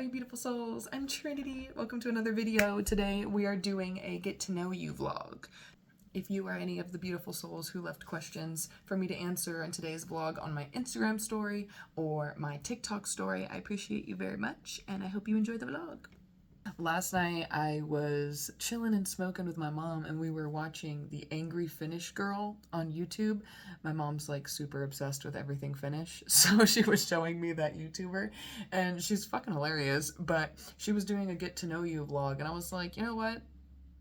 beautiful souls. I'm Trinity. Welcome to another video. Today we are doing a get to know you vlog. If you are any of the beautiful souls who left questions for me to answer in today's vlog on my Instagram story or my TikTok story, I appreciate you very much and I hope you enjoy the vlog. Last night I was chilling and smoking with my mom and we were watching the Angry Finnish Girl on YouTube. My mom's like super obsessed with everything Finnish, so she was showing me that YouTuber and she's fucking hilarious, but she was doing a get to know you vlog and I was like, you know what?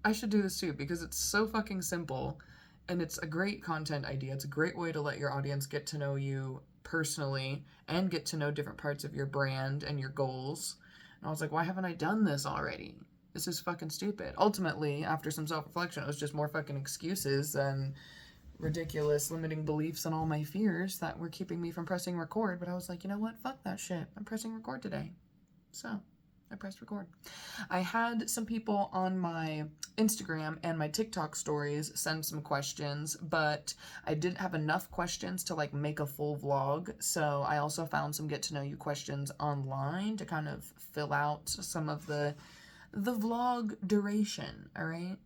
I should do this too because it's so fucking simple and it's a great content idea. It's a great way to let your audience get to know you personally and get to know different parts of your brand and your goals. And I was like, why haven't I done this already? This is fucking stupid. Ultimately, after some self-reflection, it was just more fucking excuses and ridiculous limiting beliefs and all my fears that were keeping me from pressing record. But I was like, you know what? Fuck that shit. I'm pressing record today. So I pressed record. I had some people on my Instagram and my TikTok stories send some questions, but I didn't have enough questions to like make a full vlog. So I also found some get to know you questions online to kind of fill out some of the vlog duration. All right.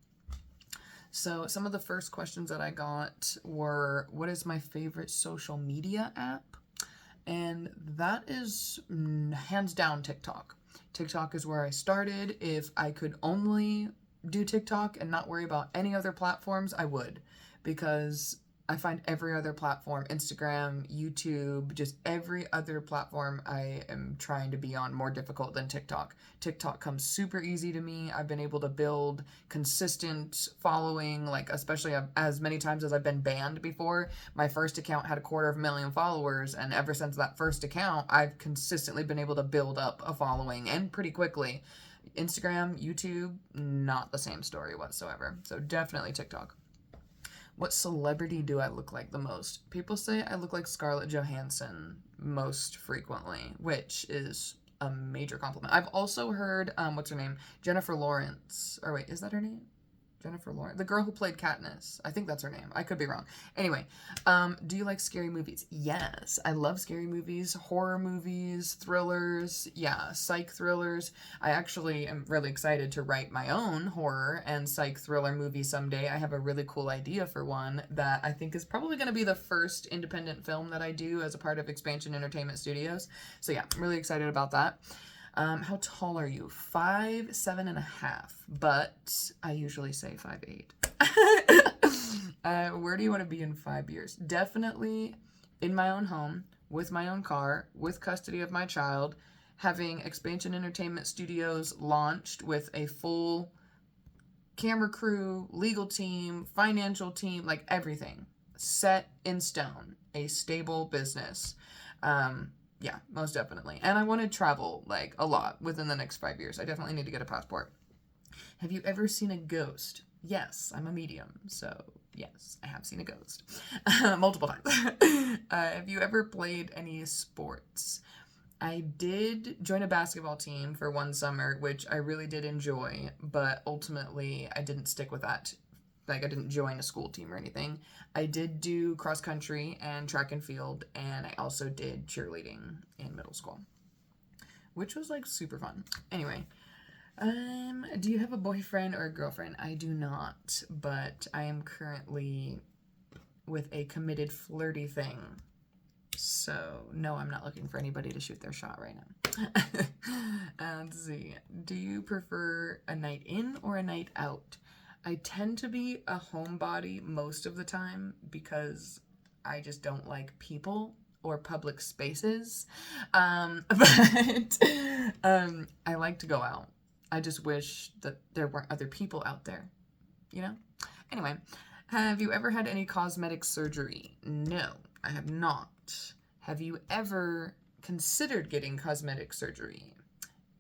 So some of the first questions that I got were, what is my favorite social media app? And that is hands down TikTok. TikTok is where I started. If I could only do TikTok and not worry about any other platforms, I would, because I find every other platform, Instagram, YouTube, just every other platform I am trying to be on more difficult than TikTok. TikTok comes super easy to me. I've been able to build consistent following, like especially as many times as I've been banned before. My first account had 250,000 followers, and ever since that first account, I've consistently been able to build up a following, and pretty quickly. Instagram, YouTube, not the same story whatsoever. So definitely TikTok. What celebrity do I look like the most? People say I look like Scarlett Johansson most frequently, which is a major compliment. I've also heard, what's her name? Jennifer Lawrence. Or wait, is that her name? Jennifer Lawrence. The girl who played Katniss. I think that's her name. I could be wrong. Anyway, do you like scary movies? Yes, I love scary movies, horror movies, thrillers, yeah, psych thrillers. I actually am really excited to write my own horror and psych thriller movie someday. I have a really cool idea for one that I think is probably going to be the first independent film that I do as a part of Expansion Entertainment Studios. So yeah, I'm really excited about that. How tall are you? 5'7.5", but I usually say 5'8". Where do you want to be in 5 years? Definitely in my own home, with my own car, with custody of my child, having Expansion Entertainment Studios launched with a full camera crew, legal team, financial team, like everything set in stone, a stable business. Yeah, most definitely. And I want to travel, like, a lot within the next 5 years. I definitely need to get a passport. Have you ever seen a ghost? Yes, I'm a medium, so yes, I have seen a ghost. Multiple times. Have you ever played any sports? I did join a basketball team for one summer, which I really did enjoy, but ultimately I didn't stick with that. Like, I didn't join a school team or anything. I did do cross country and track and field, and I also did cheerleading in middle school, which was like super fun. Anyway, do you have a boyfriend or a girlfriend? I do not, but I am currently with a committed flirty thing. So no, I'm not looking for anybody to shoot their shot right now. Let's see. Do you prefer a night in or a night out? I tend to be a homebody most of the time because I just don't like people or public spaces. But I like to go out. I just wish that there weren't other people out there, you know? Anyway, have you ever had any cosmetic surgery? No, I have not. Have you ever considered getting cosmetic surgery?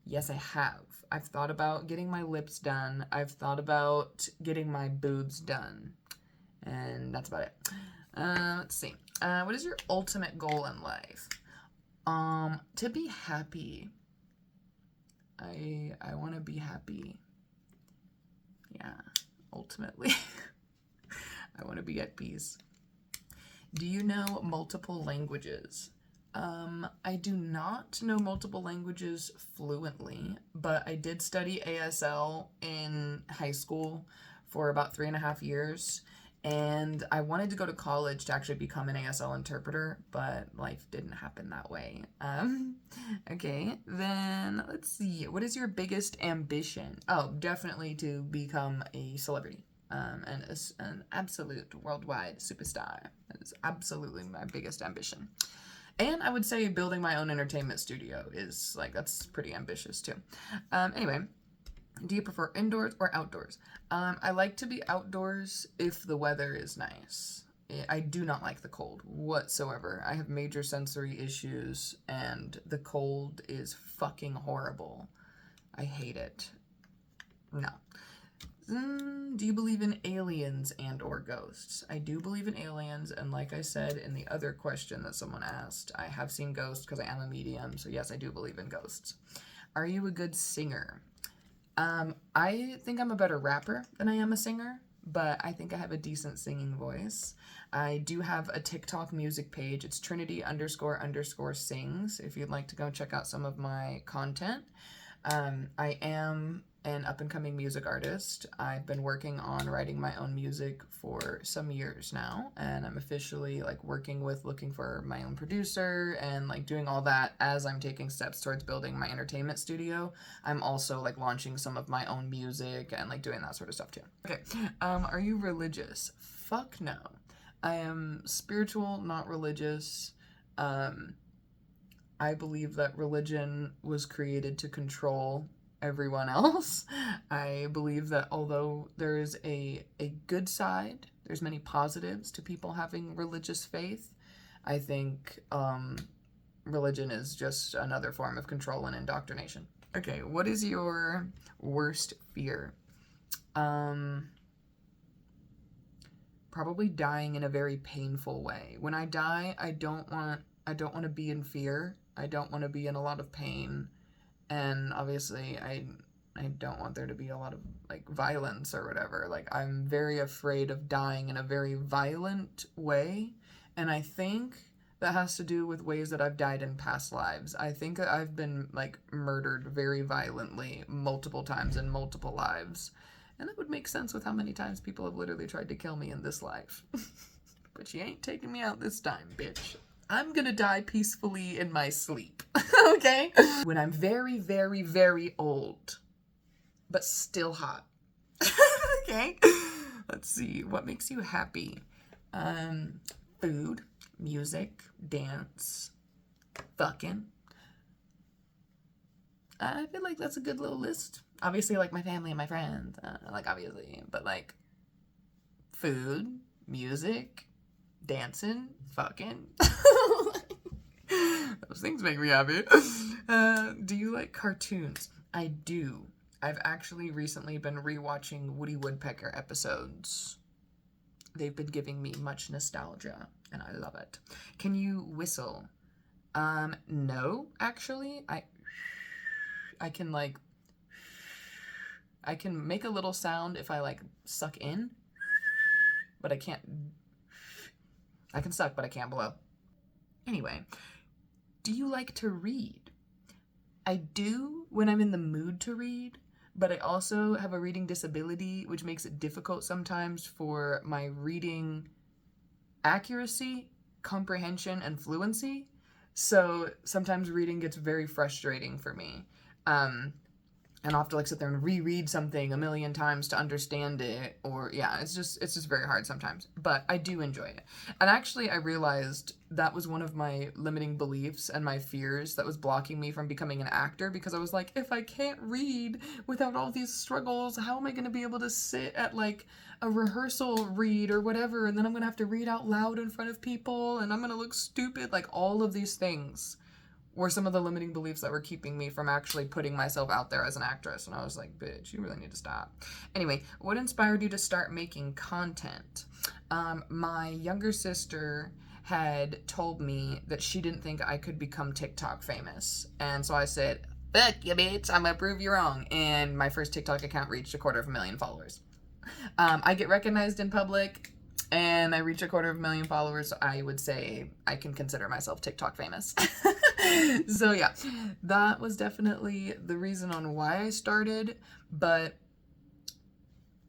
Yes, I have. I've thought about getting my lips done. I've thought about getting my boobs done. And that's about it. Let's see. What is your ultimate goal in life? To be happy. I want to be happy. Yeah, ultimately. I want to be at peace. Do you know multiple languages? I do not know multiple languages fluently, but I did study ASL in high school for about 3.5 years. And I wanted to go to college to actually become an ASL interpreter, but life didn't happen that way. Okay, then let's see. What is your biggest ambition? Oh, definitely to become a celebrity. And an absolute worldwide superstar. That is absolutely my biggest ambition. And I would say building my own entertainment studio is, like, that's pretty ambitious too. Anyway, do you prefer indoors or outdoors? I like to be outdoors if the weather is nice. I do not like the cold whatsoever. I have major sensory issues, and the cold is fucking horrible. I hate it. No. Do you believe in aliens and or ghosts? I do believe in aliens, and like I said in the other question that someone asked, I have seen ghosts because I am a medium, so yes, I do believe in ghosts. Are you a good singer? I think I'm a better rapper than I am a singer, but I think I have a decent singing voice. I do have a TikTok music page. It's Trinity__sings, if you'd like to go check out some of my content. I am an up-and-coming music artist. I've been working on writing my own music for some years now, and I'm officially like looking for my own producer and like doing all that as I'm taking steps towards building my entertainment studio. I'm also like launching some of my own music and like doing that sort of stuff too. Okay, are you religious? Fuck no. I am spiritual, not religious. I believe that religion was created to control everyone else. I believe that although there is a good side, there's many positives to people having religious faith. I think religion is just another form of control and indoctrination. Okay, what is your worst fear? Probably dying in a very painful way. When I die, I don't want to be in fear. I don't want to be in a lot of pain. And obviously, I don't want there to be a lot of, like, violence or whatever. Like, I'm very afraid of dying in a very violent way. And I think that has to do with ways that I've died in past lives. I think I've been, like, murdered very violently multiple times in multiple lives. And that would make sense with how many times people have literally tried to kill me in this life. But you ain't taking me out this time, bitch. I'm gonna die peacefully in my sleep, okay? When I'm very, very, very old, but still hot, okay? Let's see, what makes you happy? Food, music, dance, fucking. I feel like that's a good little list. Obviously, like, my family and my friends, obviously, but, like, food, music, dancing, fucking. Those things make me happy. Do you like cartoons? I do. I've actually recently been rewatching Woody Woodpecker episodes. They've been giving me much nostalgia, and I love it. Can you whistle? No, actually. I can, like, I can make a little sound if I, like, suck in, but I can't. I can suck, but I can't blow. Anyway, do you like to read? I do when I'm in the mood to read, but I also have a reading disability, which makes it difficult sometimes for my reading accuracy, comprehension, and fluency. So sometimes reading gets very frustrating for me. And I'll have to like sit there and reread something a million times to understand it, or yeah, it's just very hard sometimes, but I do enjoy it. And actually I realized that was one of my limiting beliefs and my fears that was blocking me from becoming an actor, because I was like, if I can't read without all these struggles, how am I going to be able to sit at like a rehearsal read or whatever, and then I'm going to have to read out loud in front of people, and I'm going to look stupid. Like, all of these things were some of the limiting beliefs that were keeping me from actually putting myself out there as an actress. And I was like, bitch, you really need to stop. Anyway, what inspired you to start making content? My younger sister had told me that she didn't think I could become TikTok famous. And so I said, fuck you, bitch, I'm gonna prove you wrong. And my first TikTok account reached 250,000 followers. I get recognized in public. and I reached 250,000 followers, so I would say I can consider myself TikTok famous. So yeah, that was definitely the reason on why I started, but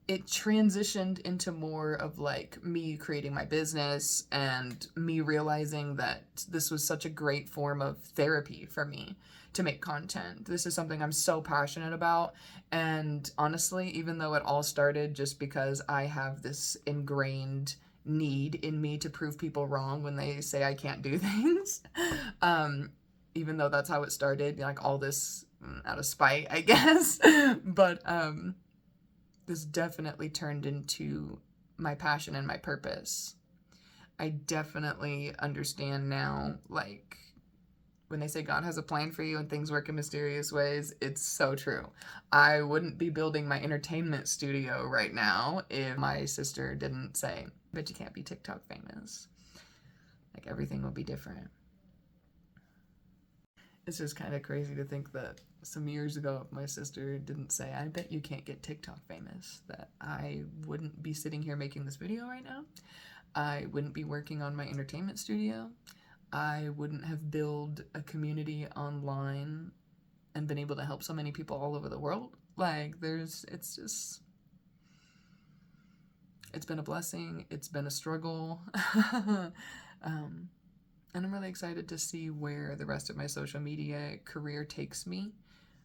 it transitioned into more of like me creating my business and me realizing that this was such a great form of therapy for me to make content. This is something I'm so passionate about. And honestly, even though it all started just because I have this ingrained need in me to prove people wrong when they say I can't do things, even though that's how it started, like all this out of spite, I guess. But this definitely turned into my passion and my purpose. I definitely understand now, like, when they say God has a plan for you and things work in mysterious ways, it's so true. I wouldn't be building my entertainment studio right now if my sister didn't say, but you can't be TikTok famous. Like, everything will be different. It's just kind of crazy to think that some years ago, if my sister didn't say, I bet you can't get TikTok famous, that I wouldn't be sitting here making this video right now. I wouldn't be working on my entertainment studio. I wouldn't have built a community online and been able to help so many people all over the world. Like, it's been a blessing. It's been a struggle. And I'm really excited to see where the rest of my social media career takes me,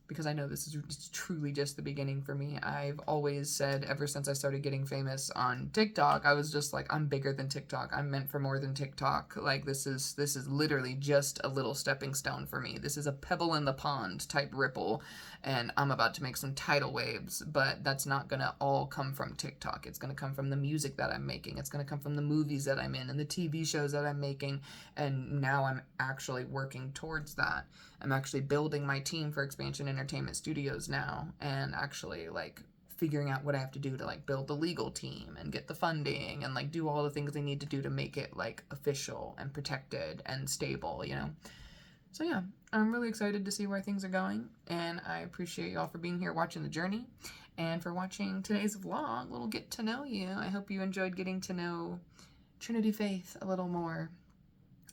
because I know this is truly just the beginning for me. I've always said, ever since I started getting famous on TikTok, I was just like, I'm bigger than TikTok. I'm meant for more than TikTok. Like, this is literally just a little stepping stone for me. This is a pebble in the pond type ripple, and I'm about to make some tidal waves, but that's not gonna all come from TikTok. It's gonna come from the music that I'm making. It's gonna come from the movies that I'm in and the TV shows that I'm making, and now I'm actually working towards that. I'm actually building my team for Expansion Entertainment Studios now, and actually like figuring out what I have to do to like build the legal team and get the funding and like do all the things they need to do to make it like official and protected and stable, you know? So yeah, I'm really excited to see where things are going, and I appreciate y'all for being here watching the journey and for watching today's vlog, little get to know you. I hope you enjoyed getting to know Trinity Faith a little more.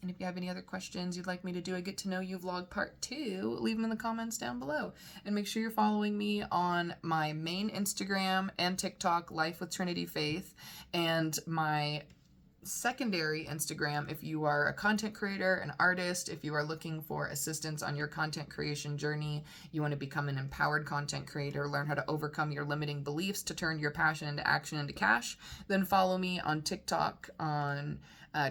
And if you have any other questions you'd like me to do a Get to Know You vlog part 2, leave them in the comments down below. And make sure you're following me on my main Instagram and TikTok, Life with Trinity Faith, and my secondary Instagram if you are a content creator, an artist, if you are looking for assistance on your content creation journey, you want to become an empowered content creator, learn how to overcome your limiting beliefs to turn your passion into action into cash, then follow me on TikTok on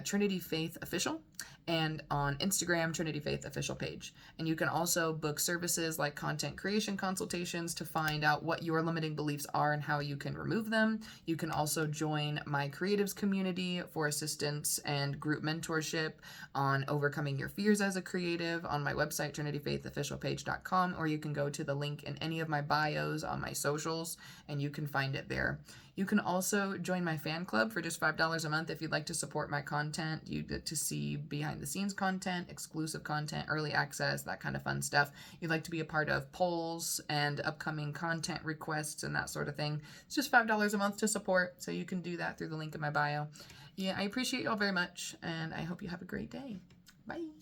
Trinity Faith Official, and on Instagram, Trinity Faith Official page. And you can also book services like content creation consultations to find out what your limiting beliefs are and how you can remove them. You can also join my creatives community for assistance and group mentorship on overcoming your fears as a creative on my website, trinityfaithofficialpage.com, or you can go to the link in any of my bios on my socials and you can find it there. You can also join my fan club for just $5 a month if you'd like to support my content. You get to see behind the scenes content, exclusive content, early access, that kind of fun stuff. You'd like to be a part of polls and upcoming content requests and that sort of thing. It's just $5 a month to support, so you can do that through the link in my bio. Yeah, I appreciate y'all very much, and I hope you have a great day. Bye.